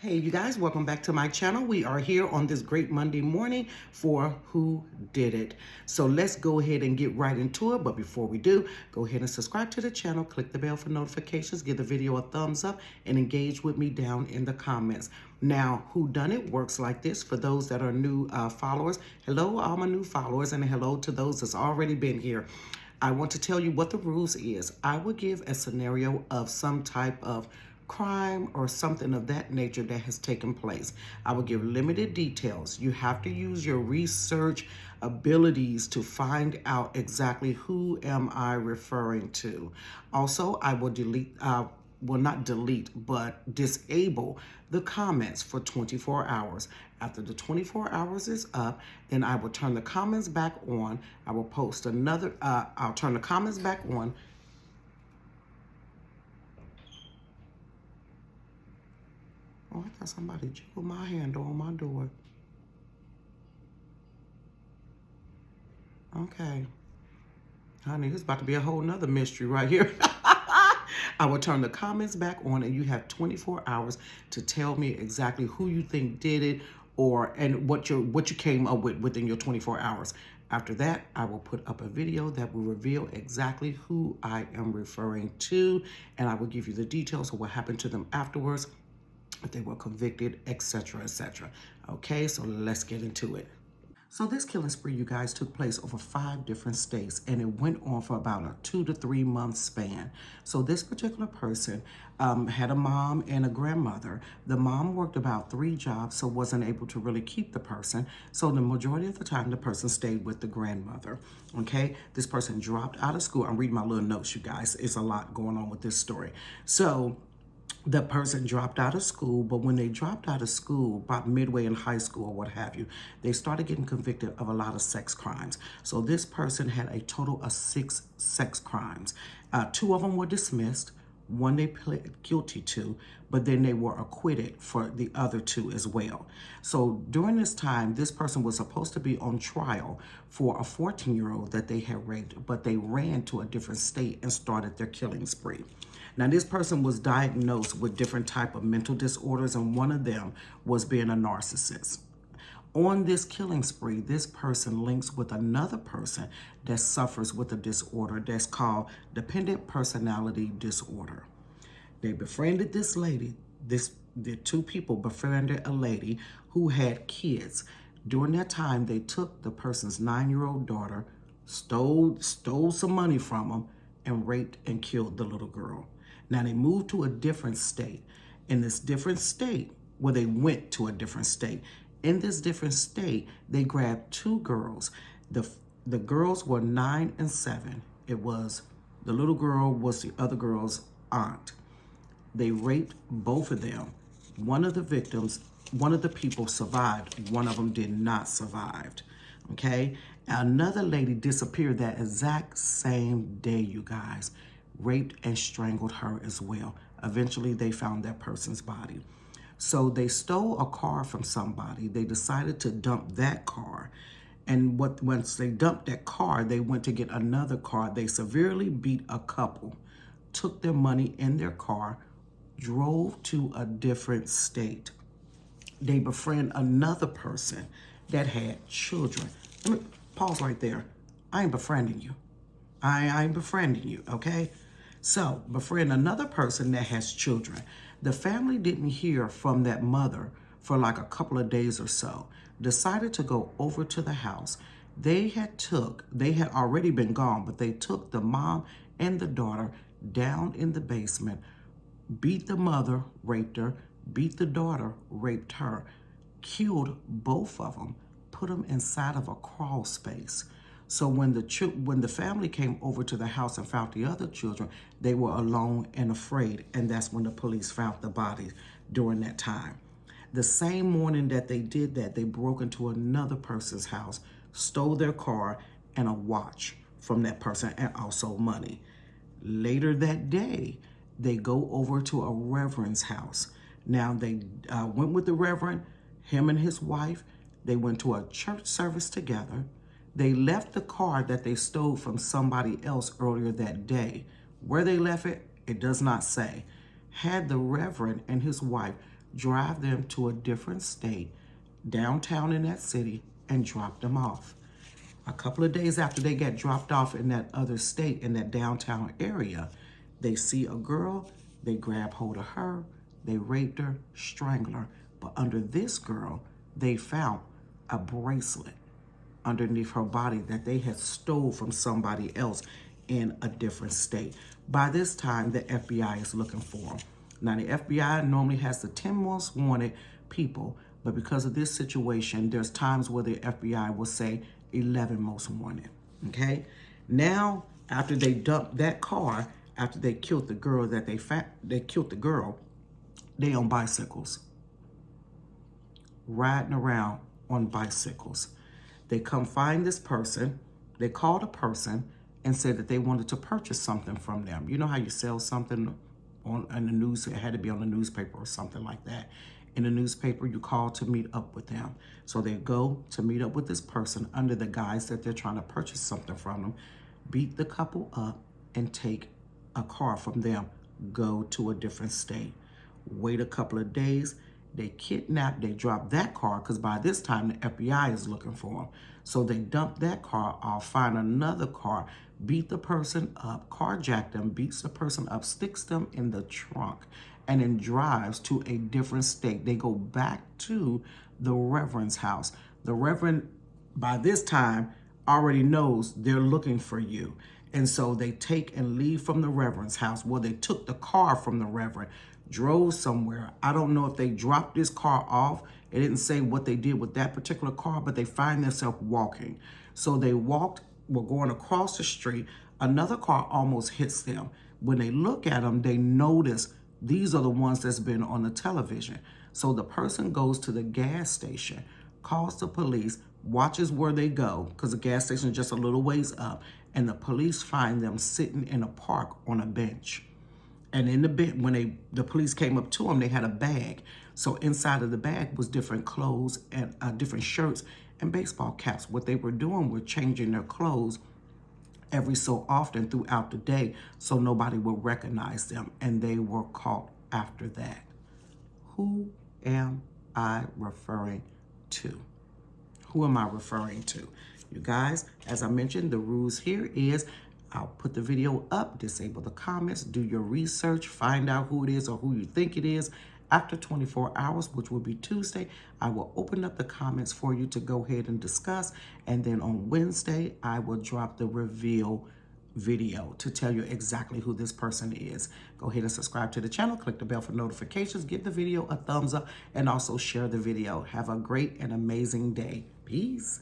Hey, you guys, welcome back to my channel. We are here on this great Monday morning for Who Did It. So let's go ahead and get right into it. But before we do, go ahead and subscribe to the channel, click the bell for notifications, give the video a thumbs up, and engage with me down in the comments. Now, Who Done It works like this. For those that are new followers, hello, all my new followers, and hello to those that's already been here. I want to tell you what the rules is. I will give a scenario of some type of crime or something of that nature that has taken place. I will give limited details. You have to use your research abilities to find out exactly who am I referring to. Also, I will not delete, but disable the comments for 24 hours. After the 24 hours is up, then I will turn the comments back on. I will post another, I'll turn the comments back on. Oh, I thought somebody jiggled my handle on my door. Okay. Honey, it's about to be a whole nother mystery right here. I will turn the comments back on, and you have 24 hours to tell me exactly who you think did it and what you came up with within your 24 hours. After that, I will put up a video that will reveal exactly who I am referring to, and I will give you the details of what happened to them afterwards, if they were convicted, etc., etc. Okay, so let's get into it. So this killing spree, you guys, took place over 5 different states, and it went on for about a 2 to 3 month span. So this particular person had a mom and a grandmother. The mom worked about 3 jobs, so wasn't able to really keep the person. So the majority of the time, the person stayed with the grandmother. Okay, this person dropped out of school. I'm reading my little notes, you guys. It's a lot going on with this story. So the person dropped out of school, but when they dropped out of school, about midway in high school or what have you, they started getting convicted of a lot of sex crimes. So this person had a total of 6 sex crimes. 2 of them were dismissed. 1 they pled guilty to, but then they were acquitted for the other 2 as well. So during this time, this person was supposed to be on trial for a 14-year-old that they had raped, but they ran to a different state and started their killing spree. Now, this person was diagnosed with different type of mental disorders, and one of them was being a narcissist. On this killing spree, this person links with another person that suffers with a disorder that's called dependent personality disorder. They befriended this lady. The 2 people befriended a lady who had kids. During that time, they took the person's 9-year-old daughter, stole some money from them, and raped and killed the little girl. Now they moved to a different state. In this different state, they went to a different state. In this different state, they grabbed 2 girls. The girls were 9 and 7. It was the little girl was the other girl's aunt. They raped both of them. One of the victims, one of the people survived. One of them did not survive. Okay? Another lady disappeared that exact same day, you guys. Raped and strangled her as well. Eventually, they found that person's body. So they stole a car from somebody. They decided to dump that car. And once they dumped that car, they went to get another car. They severely beat a couple, took their money in their car, drove to a different state. They befriend another person that had children. Let me pause right there. I ain't befriending you. I ain't befriending you, okay? So, befriend another person that has children. The family didn't hear from that mother for like a couple of days or so. Decided to go over to the house. They had already been gone, but they took the mom and the daughter down in the basement, beat the mother, raped her, beat the daughter, raped her, killed both of them, put them inside of a crawl space. So when the family came over to the house and found the other children, they were alone and afraid, and that's when the police found the bodies during that time. The same morning that they did that, they broke into another person's house, stole their car and a watch from that person, and also money. Later that day, they go over to a reverend's house. Now, they went with the reverend, him and his wife. They went to a church service together. They left the car that they stole from somebody else earlier that day. Where they left it, it does not say. Had the reverend and his wife drive them to a different state, downtown in that city, and drop them off. A couple of days after they get dropped off in that other state, in that downtown area, they see a girl, they grab hold of her, they raped her, strangled her. But under this girl, they found a bracelet underneath her body that they had stole from somebody else in a different state. By this time, the FBI is looking for them. Now, the FBI normally has the 10 most wanted people, but because of this situation, there's times where the FBI will say 11 most wanted, okay? Now, after they dumped that car, after they killed the girl that they killed the girl, they on bicycles, riding around on bicycles. They come find this person, they called a person and said that they wanted to purchase something from them. You know how you sell something in the news, it had to be on the newspaper or something like that. In the newspaper, you call to meet up with them. So they go to meet up with this person under the guise that they're trying to purchase something from them, beat the couple up and take a car from them, go to a different state. Wait a couple of days, they kidnap, they drop that car, because by this time the FBI is looking for them. So they dump that car off, find another car, beat the person up, carjack them, beats the person up, sticks them in the trunk, and then drives to a different state. They go back to the Reverend's house. The Reverend, by this time, already knows they're looking for you. And so they take and leave from the Reverend's house. Well, they took the car from the Reverend, drove somewhere. I don't know if they dropped this car off. It didn't say what they did with that particular car, but they find themselves walking. So they walked, were going across the street. Another car almost hits them. When they look at them, they notice these are the ones that's been on the television. So the person goes to the gas station, calls the police, watches where they go, because the gas station is just a little ways up, and the police find them sitting in a park on a bench. And in the bed, when the police came up to them, they had a bag. So inside of the bag was different clothes and different shirts and baseball caps. What they were doing was changing their clothes every so often throughout the day so nobody would recognize them, and they were caught after that. Who am I referring to? Who am I referring to? You guys, as I mentioned, the rules here is I'll put the video up, disable the comments, do your research, find out who it is or who you think it is. After 24 hours, which will be Tuesday, I will open up the comments for you to go ahead and discuss. And then on Wednesday, I will drop the reveal video to tell you exactly who this person is. Go ahead and subscribe to the channel, click the bell for notifications, give the video a thumbs up, and also share the video. Have a great and amazing day. Peace.